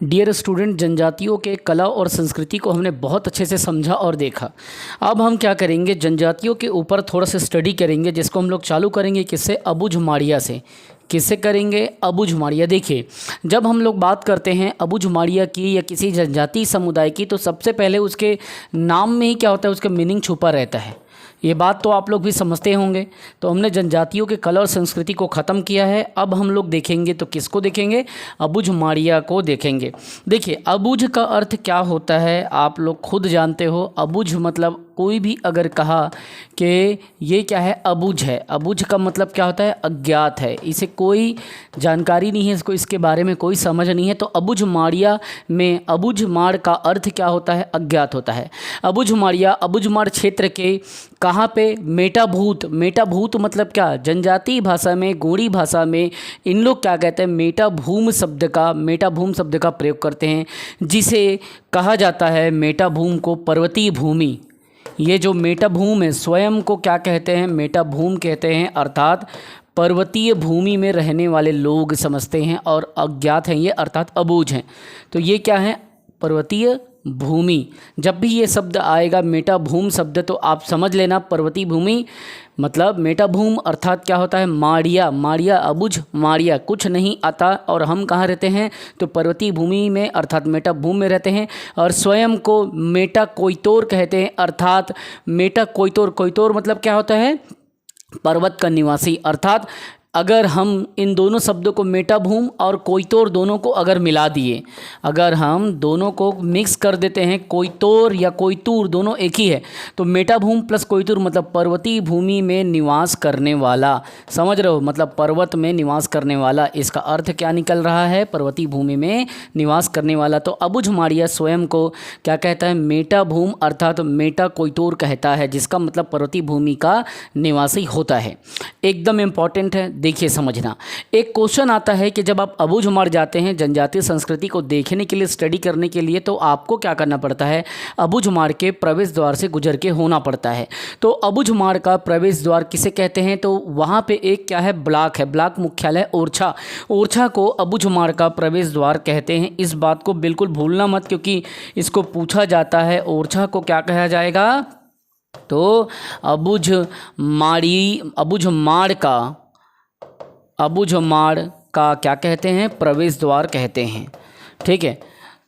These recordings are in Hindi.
डियर स्टूडेंट, जनजातियों के कला और संस्कृति को हमने बहुत अच्छे से समझा और देखा। अब हम क्या करेंगे, जनजातियों के ऊपर थोड़ा सा स्टडी करेंगे, जिसको हम लोग चालू करेंगे किससे, अबुझमाड़िया से। किससे करेंगे, अबुझमाड़िया। देखिए, जब हम लोग बात करते हैं अबुझमाड़िया की या किसी जनजातीय समुदाय की, तो सबसे पहले उसके नाम में ही क्या होता है, उसका मीनिंग छुपा रहता है। ये बात तो आप लोग भी समझते होंगे। तो हमने जनजातियों के कला और संस्कृति को ख़त्म किया है। अब हम लोग देखेंगे तो किसको देखेंगे, अबुझमाड़िया को देखेंगे। देखिए, अबुझ का अर्थ क्या होता है आप लोग खुद जानते हो। अबुझ मतलब कोई भी अगर कहा कि ये क्या है, अबुझ है, अबुझ का मतलब क्या होता है, अज्ञात है, इसे कोई जानकारी नहीं है, इसको इसके बारे में कोई समझ नहीं है। तो अबुझमाड़िया में अबुझमाड़ का अर्थ क्या होता है, अज्ञात होता है। अबुझमाड़िया अबुझमाड़ क्षेत्र के कहाँ पे, मेटाभूत। मेटाभूत मतलब क्या, जनजातीय भाषा में, गोंडी भाषा में इन लोग क्या कहते हैं, मेटाभूम शब्द का प्रयोग करते हैं, जिसे कहा जाता है मेटाभूम को पर्वतीय भूमि। ये जो मेटाभूम है स्वयं को क्या कहते हैं, मेटाभूम कहते हैं, अर्थात पर्वतीय भूमि में रहने वाले लोग समझते हैं, और अज्ञात हैं ये, अर्थात अबुझ हैं। तो ये क्या है, पर्वतीय भूमि। जब भी ये शब्द आएगा मेटाभूम शब्द, तो आप समझ लेना पर्वतीय भूमि मतलब मेटाभूम अर्थात क्या होता है, माड़िया। माड़िया अबुझ माड़िया कुछ नहीं आता। और हम कहाँ रहते हैं, तो पर्वतीय भूमि में अर्थात मेटाभूम में रहते हैं, और स्वयं को मेटा कोयतोर कहते हैं, अर्थात मेटा कोयतोर। कोयतोर मतलब क्या होता है, पर्वत का निवासी। अर्थात अगर हम इन दोनों शब्दों को, मेटाभूम और कोयतोर, दोनों को अगर मिला दिए, अगर हम दोनों को मिक्स कर देते हैं, कोयतोर या कोयतूर दोनों एक ही है, तो मेटाभूम प्लस कोयतूर मतलब पर्वतीय भूमि में निवास करने वाला। समझ रहे हो, मतलब पर्वत में निवास करने वाला, इसका अर्थ क्या निकल रहा है, पर्वतीय भूमि में निवास करने वाला। तो अबुझमाड़िया स्वयं को क्या कहता है, मेटाभूम अर्थात मेटा कोयतोर कहता है, जिसका मतलब पर्वतीय भूमि का निवासी होता है। एकदम इम्पॉर्टेंट है, देखिए समझना। एक क्वेश्चन आता है कि जब आप अबुझमाड़ जाते हैं जनजातीय संस्कृति को देखने के लिए, स्टडी करने के लिए, तो आपको क्या करना पड़ता है, अबुझमाड़ के प्रवेश द्वार से गुजर के होना पड़ता है। तो अबुझमाड़ का प्रवेश द्वार किसे कहते हैं, तो वहाँ पे एक क्या है, ब्लॉक है, ब्लॉक मुख्यालय ओरछा। ओरछा को अबुझमाड़ का प्रवेश द्वार कहते हैं। इस बात को बिल्कुल भूलना मत, क्योंकि इसको पूछा जाता है, ओरछा को क्या कहा जाएगा, तो अबुझमाड़ का क्या कहते हैं, प्रवेश द्वार कहते हैं। ठीक है,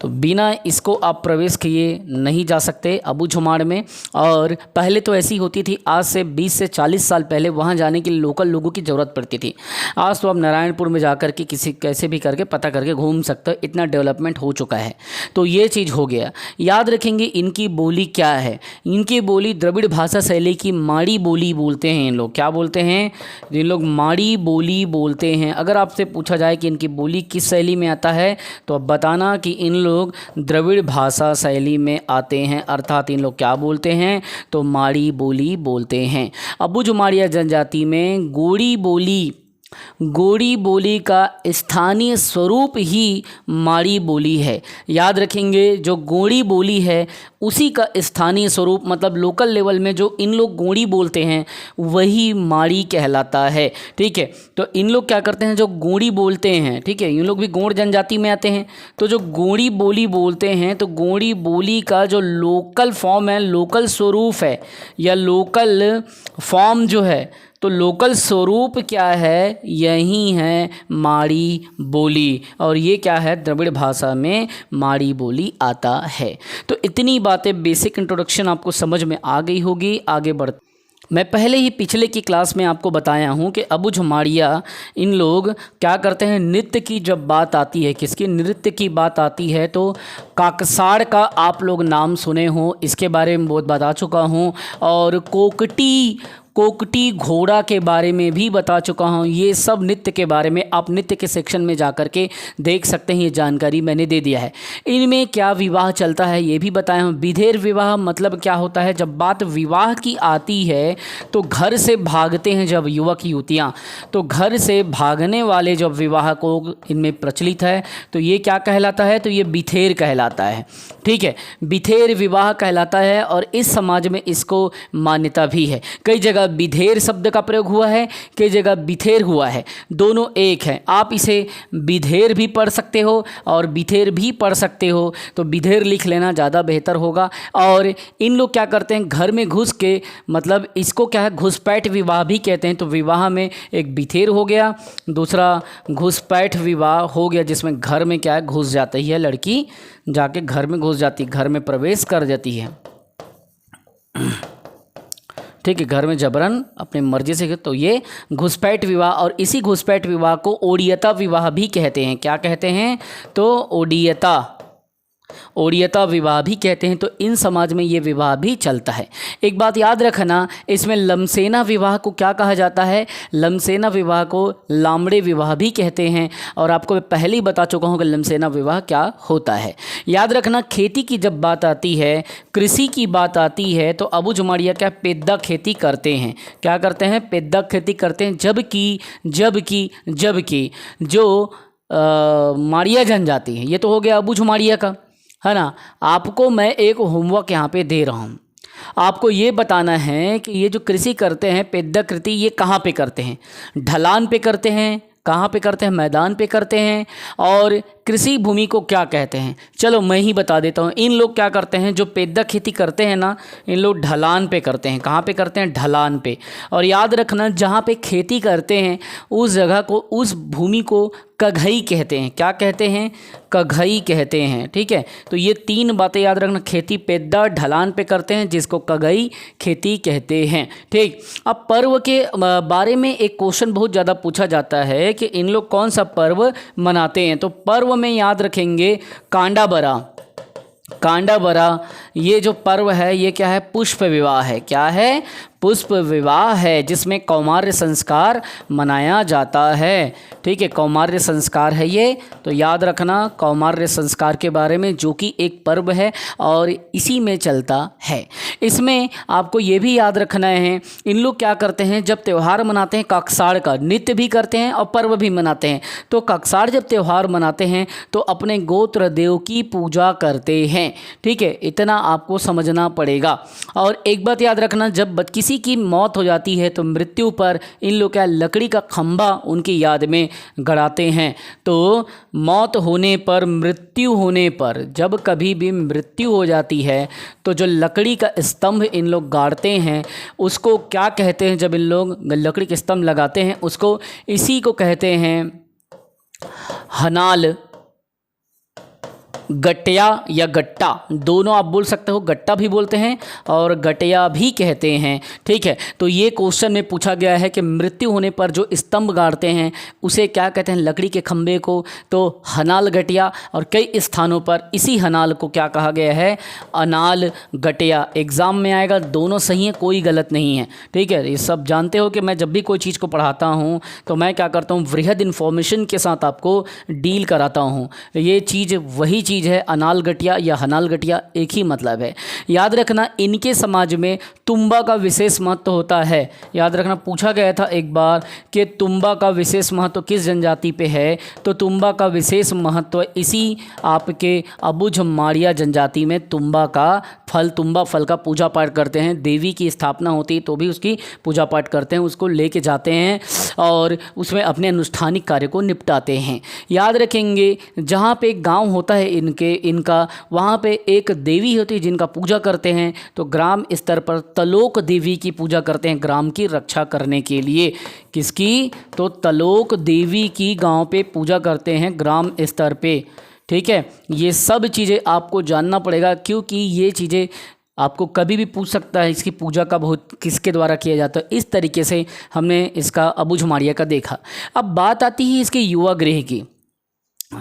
तो बिना इसको आप प्रवेश किए नहीं जा सकते अबुझमाड़ में। और पहले तो ऐसी होती थी, आज से 20 से 40 साल पहले वहाँ जाने के लिए लोकल लोगों की ज़रूरत पड़ती थी। आज तो आप नारायणपुर में जाकर के किसी कैसे भी करके पता करके घूम सकते हो, इतना डेवलपमेंट हो चुका है। तो ये चीज़ हो गया। याद रखेंगे इनकी बोली क्या है, इनकी बोली द्रविड़ भाषा शैली की माड़ी बोली बोलते हैं। इन लोग क्या बोलते हैं, इन लोग माड़ी बोली बोलते हैं। अगर आपसे पूछा जाए कि इनकी बोली किस शैली में आता है, तो अब बताना कि इन लोग द्रविड़ भाषा शैली में आते हैं, अर्थात इन लोग क्या बोलते हैं, तो माड़ी बोली बोलते हैं। अबुझमाड़िया जनजाति में गोड़ी बोली का स्थानीय स्वरूप ही माड़ी बोली है। याद रखेंगे, जो गोड़ी बोली है उसी का स्थानीय स्वरूप मतलब लोकल लेवल में जो इन लोग गोड़ी बोलते हैं वही माड़ी कहलाता है। ठीक है, तो इन लोग क्या करते हैं, जो गोड़ी बोलते हैं, ठीक है, इन लोग भी गोंड जनजाति में आते हैं। तो जो गोड़ी बोली बोलते हैं, तो गोड़ी बोली का जो लोकल फॉर्म है, लोकल स्वरूप है, या लोकल फॉर्म जो है, तो लोकल स्वरूप क्या है, यही है माड़ी बोली। और ये क्या है, द्रविड़ भाषा में माड़ी बोली आता है। तो इतनी बातें, बेसिक इंट्रोडक्शन आपको समझ में आ गई होगी। आगे बढ़, मैं पहले ही पिछले की क्लास में आपको बताया हूँ कि अबुझमाड़िया इन लोग क्या करते हैं, नृत्य की जब बात आती है, किसकी, नृत्य की बात आती है, तो काकसाड़ का आप लोग नाम सुने हो, इसके बारे में बहुत बता चुका हूँ। और कोकटी घोड़ा के बारे में भी बता चुका हूँ। ये सब नृत्य के बारे में आप नृत्य के सेक्शन में जा कर के देख सकते हैं, ये जानकारी मैंने दे दिया है। इनमें क्या विवाह चलता है ये भी बताया हूँ। विधेर विवाह मतलब क्या होता है, जब बात विवाह की आती है तो घर से भागते हैं जब युवक युवतियाँ, तो घर से भागने वाले जब विवाह को इनमें प्रचलित है, तो ये क्या कहलाता है, तो ये बिथेर कहलाता है। ठीक है, बिथेर विवाह कहलाता है, और इस समाज में इसको मान्यता भी है। कई जगह बिधेर शब्द का प्रयोग हुआ है, कई जगह बिथेर हुआ है, दोनों एक है। आप इसे बिधेर भी पढ़ सकते हो और बिथेर भी पढ़ सकते हो, तो बिधेर लिख लेना ज़्यादा बेहतर होगा। और इन लोग क्या करते हैं, घर में घुस के, मतलब इसको क्या है, घुसपैठ विवाह भी कहते हैं। तो विवाह में एक बिथेर हो गया, दूसरा घुसपैठ विवाह हो गया, जिसमें घर में क्या है, घुस जाती है लड़की, जाके घर में घुस जाती है, घर में प्रवेश कर जाती है, ठीक है, घर में जबरन अपनी मर्जी से। तो ये घुसपैठ विवाह, और इसी घुसपैठ विवाह को ओडियता विवाह भी कहते हैं। क्या कहते हैं, तो ओडियता विवाह भी कहते हैं। तो इन समाज में ये विवाह भी चलता है। एक बात याद रखना, इसमें लमसेना विवाह को क्या कहा जाता है, लमसेना विवाह को लामड़े विवाह भी कहते हैं। और आपको मैं पहले ही बता चुका हूँ कि लमसेना विवाह क्या होता है। याद रखना, खेती की जब बात आती है, कृषि की बात आती है, तो अबू जुमाड़िया क्या पेद्दा खेती करते हैं। क्या करते हैं, पेद्दा खेती करते हैं। जबकि जो माड़िया जनजाति है, ये तो हो गया अबू जुमाड़िया का, है ना। आपको मैं एक होमवर्क यहाँ पे दे रहा हूँ, आपको ये बताना है कि ये जो कृषि करते हैं, पेद्दा कृषि, ये कहाँ पे करते हैं, ढलान पे करते हैं, कहाँ पे करते हैं, मैदान पे करते हैं। और कृषि भूमि को क्या कहते हैं, चलो मैं ही बता देता हूँ। इन लोग क्या करते हैं, जो पेद्दा खेती करते हैं ना, इन लोग ढलान पे करते हैं। कहाँ पे करते हैं, ढलान पे। और याद रखना, जहाँ पे खेती करते हैं उस जगह को, उस भूमि को कघई कहते हैं। क्या कहते हैं, कघई कहते हैं, ठीक है। तो ये तीन बातें याद रखना, खेती पेद्दा ढलान पे करते हैं, जिसको कघई खेती कहते हैं, ठीक। अब पर्व के बारे में एक क्वेश्चन बहुत ज़्यादा पूछा जाता है कि इन लोग कौन सा पर्व मनाते हैं। तो पर्व में याद रखेंगे कांडाबरा, ये जो पर्व है, ये क्या है, पुष्प विवाह है। क्या है, पुष्प विवाह है, जिसमें कौमार्य संस्कार मनाया जाता है, ठीक है। कौमार्य संस्कार है ये, तो याद रखना कौमार्य संस्कार के बारे में, जो कि एक पर्व है और इसी में चलता है। इसमें आपको ये भी याद रखना है, इन लोग क्या करते हैं, जब त्यौहार मनाते हैं, कक्साड़ का नृत्य भी करते हैं और पर्व भी मनाते हैं। तो कक्साड़ जब त्यौहार मनाते हैं तो अपने गोत्र देव की पूजा करते हैं, ठीक है। इतना आपको समझना पड़ेगा। और एक बात याद रखना, जब किसी की मौत हो जाती है तो मृत्यु पर इन लोग क्या, लकड़ी का खंभा उनकी याद में गड़ाते हैं। तो मौत होने पर, मृत्यु होने पर, जब कभी भी मृत्यु हो जाती है तो जो लकड़ी का स्तंभ इन लोग गाड़ते हैं, उसको क्या कहते हैं, जब इन लोग लकड़ी के स्तंभ लगाते हैं, उसको, इसी को कहते हैं हनाल, गट्या या गट्टा, दोनों आप बोल सकते हो, गट्टा भी बोलते हैं और गट्या भी कहते हैं, ठीक है। तो ये क्वेश्चन में पूछा गया है कि मृत्यु होने पर जो स्तंभ गाड़ते हैं उसे क्या कहते हैं, लकड़ी के खंभे को, तो हनाल गट्या। और कई स्थानों पर इसी हनाल को क्या कहा गया है, अनाल गट्या। एग्ज़ाम में आएगा, दोनों सही है, कोई गलत नहीं है, ठीक है। ये सब जानते हो कि मैं जब भी कोई चीज़ को पढ़ाता हूँ तो मैं क्या करता हूँ, वृहद इन्फॉर्मेशन के साथ आपको डील कराता हूँ। ये चीज़ वही चीज़ है, अनाल गट्या या हनाल गट्या एक ही मतलब है। याद रखना, इनके समाज में तुम्बा का विशेष महत्व होता है। याद रखना, पूछा गया था एक बार कि तुम्बा का विशेष महत्व किस जनजाति पे है, तो तुम्बा का विशेष महत्व इसी आपके अबू जुमाड़िया जनजाति में तुम्बा का फल, तुम्बा फल का पूजा पाठ करते हैं। देवी की स्थापना होती है तो भी उसकी पूजा पाठ करते हैं, उसको लेके जाते हैं और उसमें अपने अनुष्ठानिक कार्य को निपटाते हैं। याद रखेंगे, जहाँ पे एक गाँव होता है इनका, वहाँ पे एक देवी होती है जिनका पूजा करते हैं। तो ग्राम स्तर पर तलोक देवी की पूजा करते हैं, ग्राम की रक्षा करने के लिए। किसकी, तो तलोक देवी की गांव पे पूजा करते हैं ग्राम स्तर पे, ठीक है। ये सब चीज़ें आपको जानना पड़ेगा, क्योंकि ये चीज़ें आपको कभी भी पूछ सकता है, इसकी पूजा का बहुत किसके द्वारा किया जाता है। इस तरीके से हमने इसका अबू जुमाड़िया का देखा। अब बात आती है इसके युवा गृह की।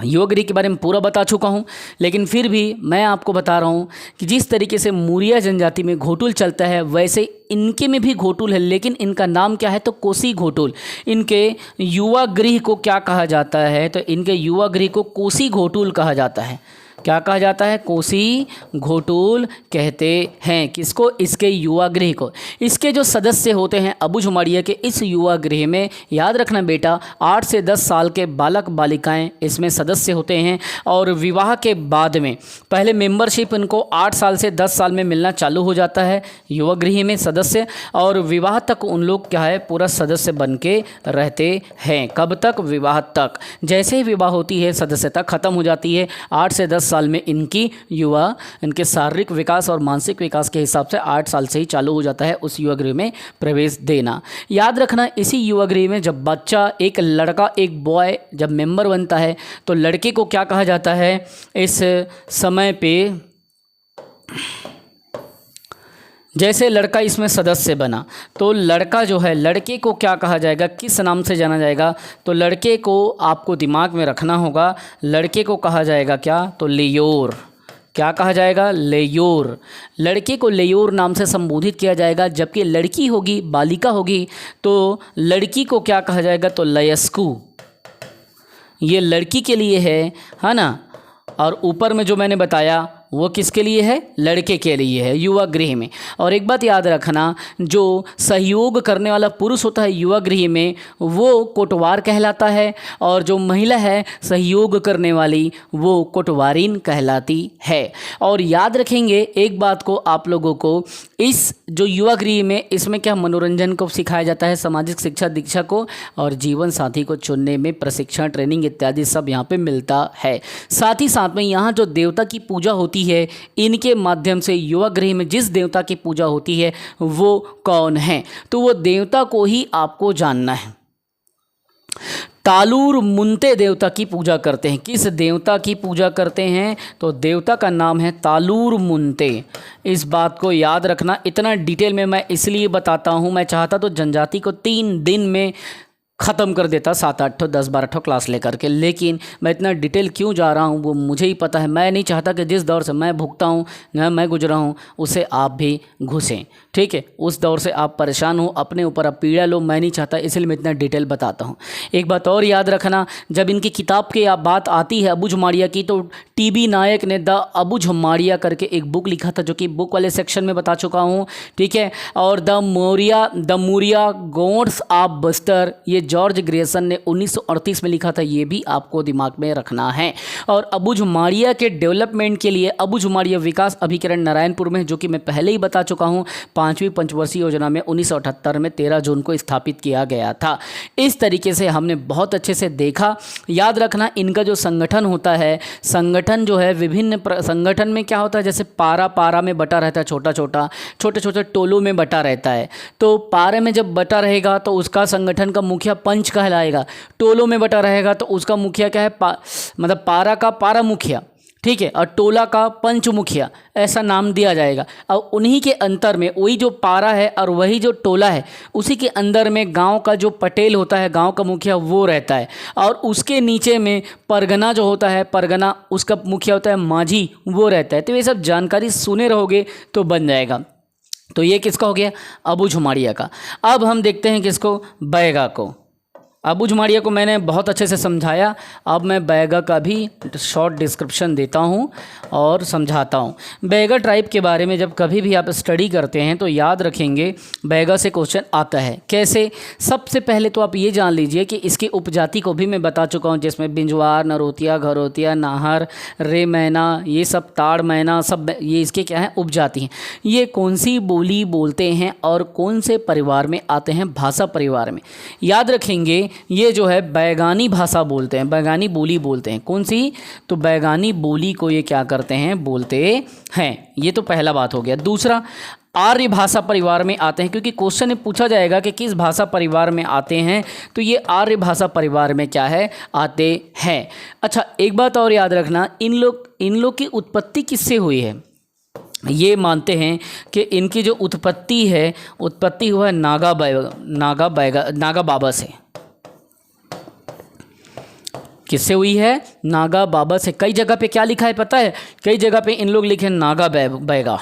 युवा गृह के बारे में पूरा बता चुका हूँ, लेकिन फिर भी मैं आपको बता रहा हूँ कि जिस तरीके से मूरिया जनजाति में घोटुल चलता है, वैसे इनके में भी घोटुल है, लेकिन इनका नाम क्या है, तो कोसी घोटुल। इनके युवा गृह को क्या कहा जाता है, तो इनके युवा गृह को कोसी घोटुल कहा जाता है। क्या कहा जाता है? कोसी घोटूल कहते हैं। किसको? इसके युवा गृह को। इसके जो सदस्य होते हैं अबुझमाड़िया के इस युवा गृह में, याद रखना बेटा, 8 से 10 साल के बालक बालिकाएं इसमें सदस्य होते हैं। और विवाह के बाद में पहले मेंबरशिप इनको 8 साल से 10 साल में मिलना चालू हो जाता है युवा गृह में सदस्य, और विवाह तक उन लोग क्या है पूरा सदस्य बन के रहते हैं। कब तक? विवाह तक। जैसे ही विवाह होती है सदस्यता खत्म हो जाती है। 8 से 10 साल में इनके शारीरिक विकास और मानसिक विकास के हिसाब से 8 साल से ही चालू हो जाता है उस युवा गृह में प्रवेश देना। याद रखना इसी युवा गृह में जब बच्चा, एक लड़का एक बॉय जब मेंबर बनता है तो लड़के को क्या कहा जाता है इस समय पे? जैसे लड़का इसमें सदस्य बना तो लड़का जो है, लड़के को क्या कहा जाएगा, किस नाम से जाना जाएगा? तो लड़के को आपको दिमाग में रखना होगा, लड़के को कहा जाएगा क्या? तो लेयोर। क्या कहा जाएगा? लेयोर। लड़के को लेयोर नाम से संबोधित किया जाएगा। जबकि लड़की होगी, बालिका होगी, तो लड़की को क्या कहा जाएगा? तो लयस्कू। ये लड़की के लिए है ना। और ऊपर में जो मैंने बताया वो किसके लिए है? लड़के के लिए है युवा गृह में। और एक बात याद रखना, जो सहयोग करने वाला पुरुष होता है युवा गृह में वो कोटवार कहलाता है, और जो महिला है सहयोग करने वाली वो कोटवारिन कहलाती है। और याद रखेंगे एक बात को आप लोगों को, इस जो युवा गृह में इसमें क्या मनोरंजन को सिखाया जाता है, सामाजिक शिक्षा दीक्षा को, और जीवन साथी को चुनने में प्रशिक्षण, ट्रेनिंग इत्यादि सब यहाँ पे मिलता है। साथ ही साथ में यहाँ जो देवता की पूजा होती है, इनके माध्यम से युवा गृह में जिस देवता की पूजा होती है वो कौन है? तो वो देवता को ही आपको जानना है। तालूर मुंते देवता की पूजा करते हैं। किस देवता की पूजा करते हैं? तो देवता का नाम है तालूर मुंते। इस बात को याद रखना। इतना डिटेल में मैं इसलिए बताता हूँ, मैं चाहता तो जनजाति को 3 दिन में ख़त्म कर देता, 7-8 10-12 क्लास लेकर के, लेकिन मैं इतना डिटेल क्यों जा रहा हूँ वो मुझे ही पता है। मैं नहीं चाहता कि जिस दौर से मैं भुगता हूँ ना, मैं गुजरा हूँ, उसे आप भी घुसें। ठीक है, उस दौर से आप परेशान हो, अपने ऊपर आप पीड़ा लो, मैं नहीं चाहता, इसलिए मैं इतना डिटेल बताता हूँ। एक बात और याद रखना, जब इनकी किताब की बात आती है अबुझमाड़िया की, तो टीबी नायक ने द अबुझमाड़िया करके एक बुक लिखा था, जो कि बुक वाले सेक्शन में बता चुका हूँ। ठीक है, और द मूरिया गोड्स ऑफ बस्तर, ये जॉर्ज ग्रेसन ने 1938 में लिखा था, ये भी आपको दिमाग में रखना है। और अबुझमाड़िया के डेवलपमेंट के लिए अबुझमाड़िया विकास अभिकरण नारायणपुर में, जो कि मैं पहले ही बता चुका हूँ, 5वीं पंचवर्षीय योजना में 1978 में 13 जून को स्थापित किया गया था। इस तरीके से हमने बहुत अच्छे से देखा। याद रखना इनका जो संगठन होता है, संगठन जो है विभिन्न संगठन में क्या होता है, जैसे पारा में बटा रहता है, छोटे छोटे टोलों में बटा रहता है। तो पारे में जब बटा रहेगा तो उसका संगठन का मुखिया पंच कहलाएगा। टोलों में बटा रहेगा तो उसका मुखिया क्या है, मतलब पारा का पारा मुखिया। ठीक है, और टोला का पंच मुखिया, ऐसा नाम दिया जाएगा। और उन्हीं के अंतर में वही जो पारा है और वही जो टोला है, उसी के अंदर में गांव का जो पटेल होता है, गांव का मुखिया, वो रहता है। और उसके नीचे में परगना जो होता है, परगना उसका मुखिया होता है माझी, वो रहता है। तो ये सब जानकारी सुने रहोगे तो बन जाएगा। तो ये किसका हो गया? अबुझमाड़िया का। अब हम देखते हैं किसको? बैगा को। अबुझमाड़िया को मैंने बहुत अच्छे से समझाया, अब मैं बैगा का भी शॉर्ट डिस्क्रिप्शन देता हूँ और समझाता हूँ। बैगा ट्राइब के बारे में जब कभी भी आप स्टडी करते हैं तो याद रखेंगे बैगा से क्वेश्चन आता है। कैसे? सबसे पहले तो आप ये जान लीजिए कि इसकी उपजाति को भी मैं बता चुका हूँ, जिसमें बिंजवार, नरोतिया, घरोतिया, नाहर, रे मैना, ये सब ताड़ मैना, सब ये इसके क्या हैं? उपजाति हैं। ये कौन सी बोली बोलते हैं और कौन से परिवार में आते हैं? भाषा परिवार में। याद रखेंगे ये जो है बैगानी भाषा बोलते हैं, बैगानी बोली बोलते हैं। कौन सी? तो बैगानी बोली को ये क्या करते हैं? बोलते हैं। ये तो पहला बात हो गया। दूसरा, आर्य भाषा परिवार में आते हैं, क्योंकि क्वेश्चन में पूछा जाएगा कि किस भाषा परिवार में आते हैं, तो ये आर्य भाषा परिवार में क्या है? आते हैं। अच्छा, एक बात और याद रखना, इन लोग की उत्पत्ति किससे हुई है? ये मानते हैं कि इनकी जो उत्पत्ति है, उत्पत्ति हुआ है नागा बाबा से। किससे हुई है? नागा बाबा से। कई जगह पे क्या लिखा है पता है? कई जगह पे इन लोग लिखे नागा बैगा।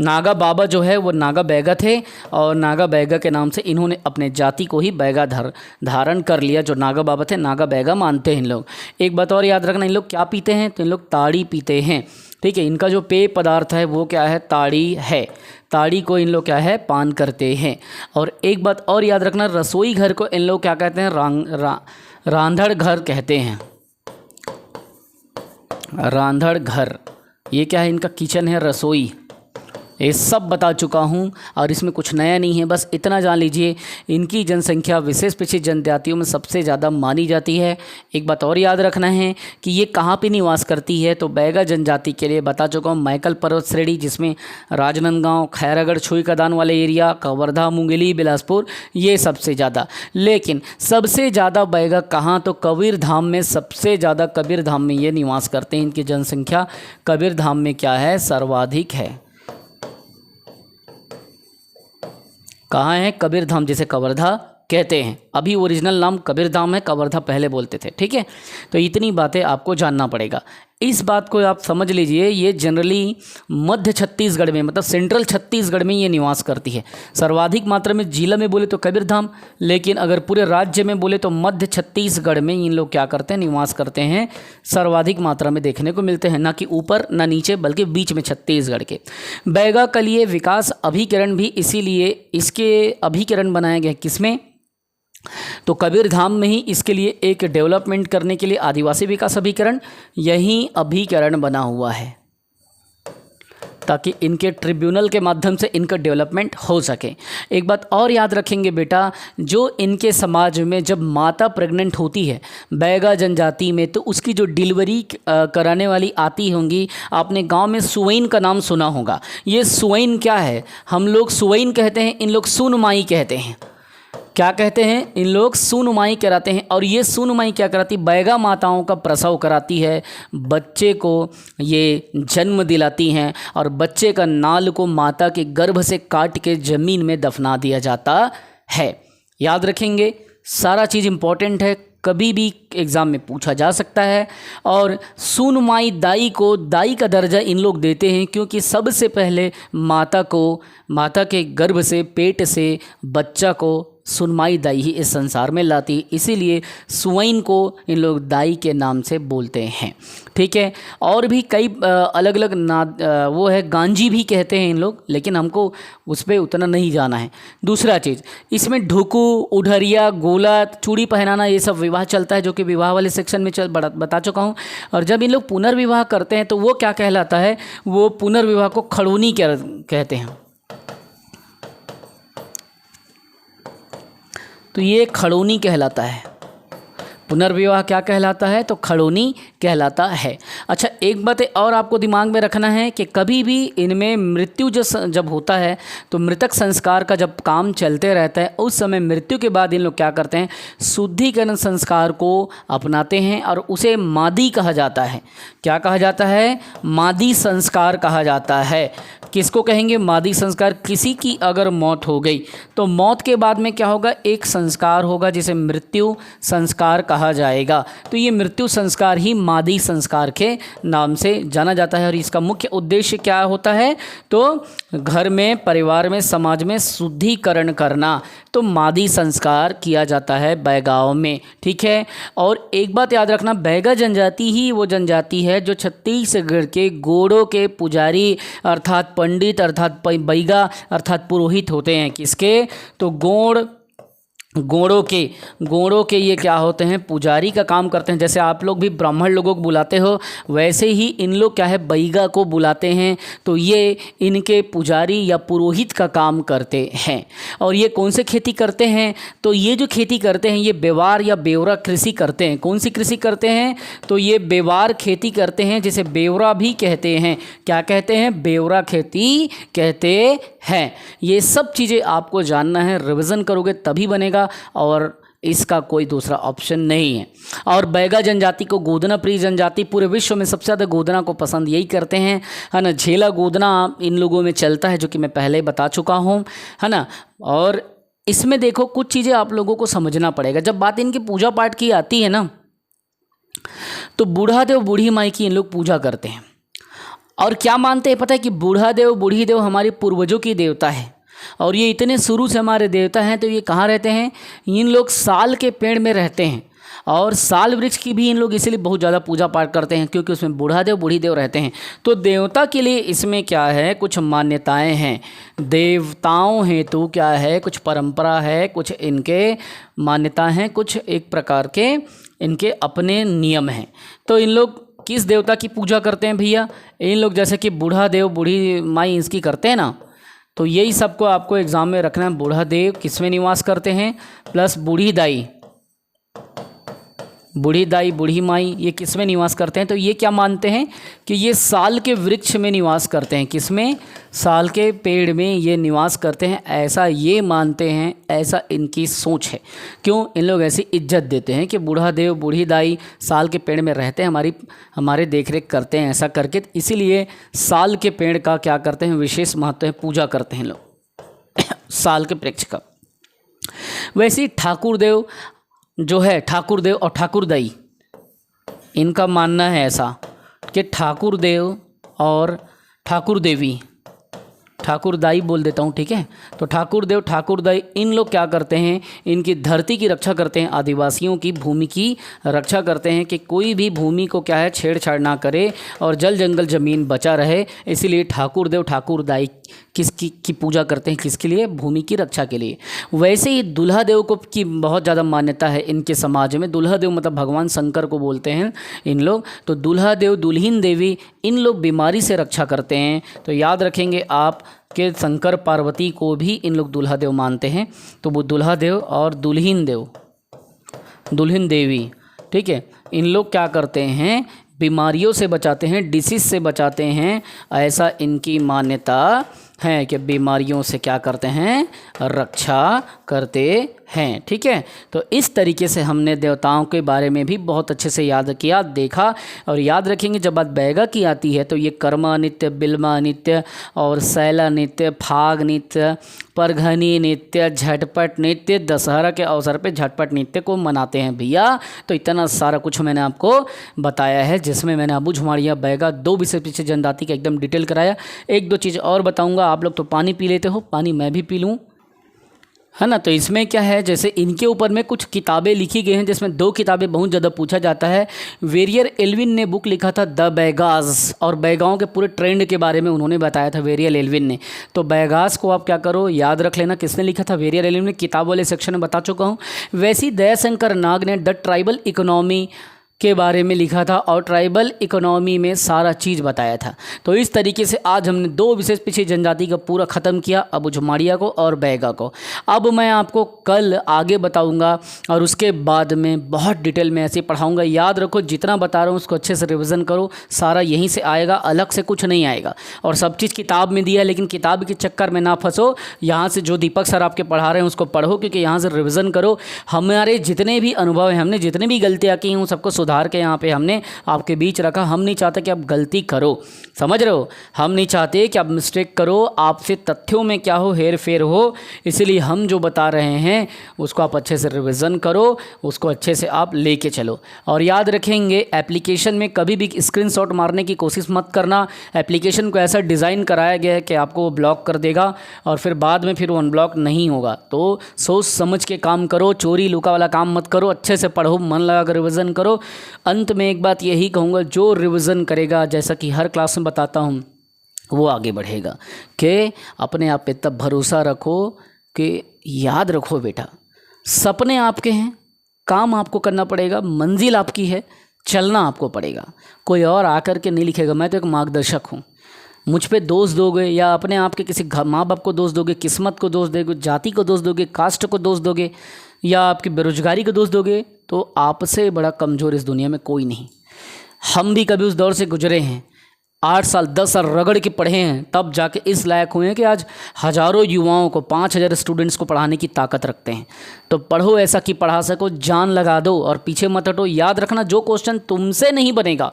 नागा बाबा जो है वो नागा बैगा थे और नागा बैगा के नाम से इन्होंने अपने जाति को ही बैगा धारण कर लिया। जो नागा बाबा थे नागा बैगा मानते हैं इन लोग। एक बात और याद रखना, इन लोग क्या पीते हैं, तो इन लोग ताड़ी पीते हैं। ठीक है, इनका जो पेय पदार्थ है वो क्या है, ताड़ी है। ताड़ी को इन लोग क्या है, पान करते हैं। और एक बात और याद रखना, रसोई घर को इन लोग क्या कहते हैं, रांधड़ घर कहते हैं। रांधड़ घर, ये क्या है, इनका किचन है, रसोई। ये सब बता चुका हूँ और इसमें कुछ नया नहीं है, बस इतना जान लीजिए इनकी जनसंख्या विशेष पिछड़ी जनजातियों में सबसे ज़्यादा मानी जाती है। एक बात और याद रखना है कि ये कहाँ पे निवास करती है, तो बैगा जनजाति के लिए बता चुका हूँ मैकल पर्वत श्रेणी, जिसमें राजनांदगांव, खैरागढ़, छुई कदान वाले एरिया, कवर्धा, मुंगेली, बिलासपुर, ये सबसे ज़्यादा। लेकिन सबसे ज़्यादा बैगा कहाँ, तो कबीरधाम में सबसे ज़्यादा कबीरधाम में ये निवास करते हैं। इनकी जनसंख्या कबीरधाम में क्या है, सर्वाधिक है। कहाँ है, कबीरधाम, जिसे कवर्धा कहते हैं। अभी ओरिजिनल नाम कबीरधाम है, कवर्धा पहले बोलते थे। ठीक है, तो इतनी बातें आपको जानना पड़ेगा। इस बात को आप समझ लीजिए, ये जनरली मध्य छत्तीसगढ़ में, मतलब सेंट्रल छत्तीसगढ़ में ये निवास करती है। सर्वाधिक मात्रा में जिला में बोले तो कबीरधाम, लेकिन अगर पूरे राज्य में बोले तो मध्य छत्तीसगढ़ में इन लोग क्या करते हैं, निवास करते हैं। सर्वाधिक मात्रा में देखने को मिलते हैं, ना कि ऊपर ना नीचे, बल्कि बीच में छत्तीसगढ़ के। बैगा के लिए विकास अभिकरण भी इसीलिए इसके अभिकरण बनाया गया, किसमें, तो कबीरधाम में ही इसके लिए एक डेवलपमेंट करने के लिए आदिवासी विकास अभिकरण, यही अभिकरण बना हुआ है, ताकि इनके ट्रिब्यूनल के माध्यम से इनका डेवलपमेंट हो सके। एक बात और याद रखेंगे बेटा, जो इनके समाज में जब माता प्रेग्नेंट होती है बैगा जनजाति में, तो उसकी जो डिलीवरी कराने वाली आती होंगी, आपने गांव में सुवैन का नाम सुना होगा। ये सुवैन क्या है, हम लोग सुवैन कहते हैं, इन लोग सुनमाई कहते हैं। क्या कहते हैं, इन लोग सुनमाई कराते हैं। और ये सुनमाई क्या कराती, बैगा माताओं का प्रसव कराती है, बच्चे को ये जन्म दिलाती हैं, और बच्चे का नाल को माता के गर्भ से काट के ज़मीन में दफना दिया जाता है। याद रखेंगे, सारा चीज़ इम्पॉर्टेंट है, कभी भी एग्ज़ाम में पूछा जा सकता है। और सुनमाई दाई को दाई का दर्जा इन लोग देते हैं, क्योंकि सबसे पहले माता के गर्भ से, पेट से बच्चा को सुनमाई दाई ही इस संसार में लाती, इसीलिए सुवैन को इन लोग दाई के नाम से बोलते हैं। ठीक है, और भी कई अलग अलग वो है, गांजी भी कहते हैं इन लोग, लेकिन हमको उस पर उतना नहीं जाना है। दूसरा चीज़, इसमें ढुकू, उढ़रिया, गोला, चूड़ी पहनाना, ये सब विवाह चलता है, जो कि विवाह वाले सेक्शन में बता चुका हूँ। और जब इन लोग पुनर्विवाह करते हैं तो वो क्या कहलाता है, वो पुनर्विवाह को खड़ूनी कहते हैं। तो ये खड़ूनी कहलाता है। पुनर्विवाह क्या कहलाता है, तो खड़ूनी कहलाता है। अच्छा, एक बात और आपको दिमाग में रखना है कि कभी भी इनमें मृत्यु जब होता है, तो मृतक संस्कार का जब काम चलते रहता है, उस समय मृत्यु के बाद इन लोग क्या करते हैं, शुद्धिकरण संस्कार को अपनाते हैं, और उसे मादी कहा जाता है। क्या कहा जाता है, मादी संस्कार कहा जाता है। किसको कहेंगे, मादी संस्कार। किसी की अगर मौत हो गई तो मौत के बाद में क्या होगा, एक संस्कार होगा जिसे मृत्यु संस्कार कहा जाएगा। तो ये मृत्यु संस्कार ही मादी संस्कार के नाम से जाना जाता है। और इसका मुख्य उद्देश्य क्या होता है, तो घर में, परिवार में, समाज में शुद्धिकरण करना। तो मादी संस्कार किया जाता है बैगाओं में। ठीक है, और एक बात याद रखना, बैगा जनजाति ही वो जनजाति है जो छत्तीसगढ़ के गोड़ों के पुजारी अर्थात पंडित अर्थात बैगा अर्थात पुरोहित होते हैं। किसके, तो गोड़ों के ये क्या होते हैं, पुजारी का काम करते हैं। जैसे आप लोग भी ब्राह्मण लोगों को बुलाते हो, वैसे ही इन लोग क्या है, बैगा को बुलाते हैं। तो ये इनके पुजारी या पुरोहित का काम करते हैं। और ये कौन से खेती करते हैं, तो ये जो खेती करते हैं ये बेवार या बेवरा कृषि करते हैं। कौन सी कृषि करते हैं, तो ये बेवार खेती करते हैं, जिसे बेवरा भी कहते हैं। क्या कहते हैं, बेवरा खेती कहते हैं। ये सब चीज़ें आपको जानना है, रिवीजन करोगे तभी बनेगा, और इसका कोई दूसरा ऑप्शन नहीं है। और बैगा जनजाति को गोदना प्रिय जनजाति, पूरे विश्व में सबसे ज़्यादा गोदना को पसंद यही करते हैं, है ना। झेला गोदना इन लोगों में चलता है, जो कि मैं पहले ही बता चुका हूँ, है ना। और इसमें देखो कुछ चीज़ें आप लोगों को समझना पड़ेगा। जब बात इनकी पूजा पाठ की आती है ना, तो बूढ़ा देव बूढ़ी माई की इन लोग पूजा करते हैं। और क्या मानते हैं पता है कि बूढ़ा देव बूढ़ी देव हमारे पूर्वजों की देवता है, और ये इतने शुरू से हमारे देवता हैं। तो ये कहाँ रहते हैं? इन लोग साल के पेड़ में रहते हैं, और साल वृक्ष की भी इन लोग इसीलिए बहुत ज़्यादा पूजा पाठ करते हैं क्योंकि उसमें बूढ़ा देव बूढ़ी देव रहते हैं। तो देवता के लिए इसमें क्या है, कुछ मान्यताएं हैं। देवताओं हेतु क्या है, कुछ परंपरा है, कुछ इनके मान्यता हैं, कुछ एक प्रकार के इनके अपने नियम हैं। तो इन लोग किस देवता की पूजा करते हैं भैया? इन लोग जैसे कि बूढ़ा देव बूढ़ी माई इसकी करते हैं ना, तो यही सबको आपको एग्जाम में रखना है। बूढ़ा देव किस में निवास करते हैं, प्लस बूढ़ी दाई बूढ़ी माई ये किस में निवास करते हैं? तो ये क्या मानते हैं कि ये साल के वृक्ष में निवास करते हैं। किस में? साल के पेड़ में ये निवास करते हैं, ऐसा ये मानते हैं, ऐसा इनकी सोच है। क्यों? इन लोग ऐसी इज्जत देते हैं कि बूढ़ा देव बूढ़ी दाई साल के पेड़ में रहते हैं, हमारे देख रेख करते हैं, ऐसा करके इसीलिए साल के पेड़ का क्या करते हैं, विशेष महत्व है, पूजा करते हैं लोग साल के वृक्ष का। वैसे ही ठाकुर देव जो है, ठाकुर देव और ठाकुर दाई, इनका मानना है ऐसा कि ठाकुर देव और ठाकुर देवी, ठाकुर दाई बोल देता हूँ, ठीक है। तो ठाकुर देव ठाकुर दाई इन लोग क्या करते हैं, इनकी धरती की रक्षा करते हैं, आदिवासियों की भूमि की रक्षा करते हैं कि कोई भी भूमि को क्या है छेड़छाड़ ना करे और जल जंगल ज़मीन बचा रहे। इसीलिए ठाकुर देव ठाकुर दाई किसकी की पूजा करते हैं, किसके लिए? भूमि की रक्षा के लिए। वैसे ही दुल्हा देव को की बहुत ज़्यादा मान्यता है इनके समाज में। दुल्हा देव मतलब भगवान शंकर को बोलते हैं इन लोग। तो दुल्हा देव दुल्हीन देवी इन लोग बीमारी से रक्षा करते हैं। तो याद रखेंगे आप कि शंकर पार्वती को भी इन लोग दुल्हा देव मानते हैं। तो वो दुल्हा देव और दुल्हीन देवी, ठीक है, इन लोग क्या करते हैं, बीमारियों से बचाते हैं, डिसीज़ से बचाते हैं, ऐसा इनकी मान्यता है कि बीमारियों से क्या करते हैं, रक्षा करते हैं। ठीक है, तो इस तरीके से हमने देवताओं के बारे में भी बहुत अच्छे से याद किया, देखा। और याद रखेंगे जब बात बैगा की आती है तो ये कर्मा नित्य, बिल्मा नित्य और शैला नित्य, फाग नित्य, परघनी नित्य, झटपट नित्य, दशहरा के अवसर पे झटपट नित्य को मनाते हैं भैया। तो इतना सारा कुछ मैंने आपको बताया है, जिसमें मैंने अबू झमाड़िया, बैगा, 2 विषय पीछे जनजाति का एकदम डिटेल कराया। 1-2 चीज़ और बताऊंगा, आप लोग तो पानी पी लेते हो, पानी मैं भी पी लूँ, है ना। तो इसमें क्या है, जैसे इनके ऊपर में कुछ किताबें लिखी गई हैं, जिसमें 2 किताबें बहुत ज़्यादा पूछा जाता है। वेरियर एल्विन ने बुक लिखा था द बैगास, और बैगाओं के पूरे ट्रेंड के बारे में उन्होंने बताया था वेरियर एल्विन ने। तो बैगास को आप क्या करो, याद रख लेना किसने लिखा था, वेरियर एल्विन ने, किताब वाले सेक्शन में बता चुका हूँ। वैसे ही दयाशंकर नाग ने द ट्राइबल इकोनॉमी के बारे में लिखा था, और ट्राइबल इकोनॉमी में सारा चीज़ बताया था। तो इस तरीके से आज हमने 2 विशेष पिछड़ी जनजाति का पूरा ख़त्म किया, अबू झमाड़िया को और बैगा को। अब मैं आपको कल आगे बताऊंगा, और उसके बाद में बहुत डिटेल में ऐसे पढ़ाऊंगा। याद रखो, जितना बता रहा हूँ उसको अच्छे से रिवीजन करो, सारा यहीं से आएगा, अलग से कुछ नहीं आएगा। और सब चीज़ किताब में दिया है, लेकिन किताब के चक्कर में ना फंसो। यहाँ से जो दीपक सर आपके पढ़ा रहे हैं उसको पढ़ो, क्योंकि यहाँ से रिविज़न करो। हमारे जितने भी अनुभव हैं, हमने जितने भी गलतियाँ की हैं, सबको सुधार के यहाँ पे हमने आपके बीच रखा। हम नहीं चाहते कि आप गलती करो, समझ रहे हो, हम नहीं चाहते कि आप मिस्टेक करो, आपसे तथ्यों में क्या हो, हेर फेर हो। इसलिए हम जो बता रहे हैं उसको आप अच्छे से रिवीजन करो, उसको अच्छे से आप लेके चलो। और याद रखेंगे, एप्लीकेशन में कभी भी स्क्रीनशॉट मारने की कोशिश मत करना। एप्लीकेशन को ऐसा डिज़ाइन कराया गया है कि आपको वो ब्लॉक कर देगा, और फिर बाद में फिर वो अनब्लॉक नहीं होगा। तो सोच समझ के काम करो, चोरी लुका वाला काम मत करो, अच्छे से पढ़ो, मन लगा कर रिवीजन करो। अंत में एक बात यही कहूँगा, जो रिवीजन करेगा, जैसा कि हर क्लास में बताता हूँ, वो आगे बढ़ेगा। कि अपने आप पे तब भरोसा रखो कि याद रखो बेटा, सपने आपके हैं, काम आपको करना पड़ेगा, मंजिल आपकी है, चलना आपको पड़ेगा। कोई और आकर के नहीं लिखेगा। मैं तो एक मार्गदर्शक हूँ। मुझ पे दोष दोगे, या अपने आप के किसी माँ बाप को दोष दोगे, किस्मत को दोष दोगे, जाति को दोष दोगे, कास्ट को दोष दोगे, या आपकी बेरोजगारी को दोष दोगे, तो आपसे बड़ा कमज़ोर इस दुनिया में कोई नहीं। हम भी कभी उस दौर से गुजरे हैं, 8 साल 10 साल रगड़ के पढ़े हैं, तब जाके इस लायक हुए हैं कि आज हज़ारों युवाओं को, 5000 स्टूडेंट्स को पढ़ाने की ताकत रखते हैं। तो पढ़ो ऐसा कि पढ़ा सको, जान लगा दो और पीछे मत हटो। याद रखना, जो क्वेश्चन तुमसे नहीं बनेगा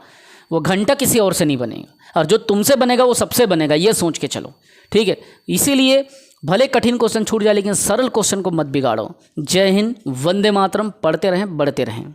वो घंटा किसी और से नहीं बनेगा, और जो तुमसे बनेगा वो सबसे बनेगा, ये सोच के चलो। ठीक है, इसीलिए भले कठिन क्वेश्चन छूट जाए, लेकिन सरल क्वेश्चन को मत बिगाड़ो। जय हिंद, वंदे मातरम। पढ़ते रहें, बढ़ते रहें।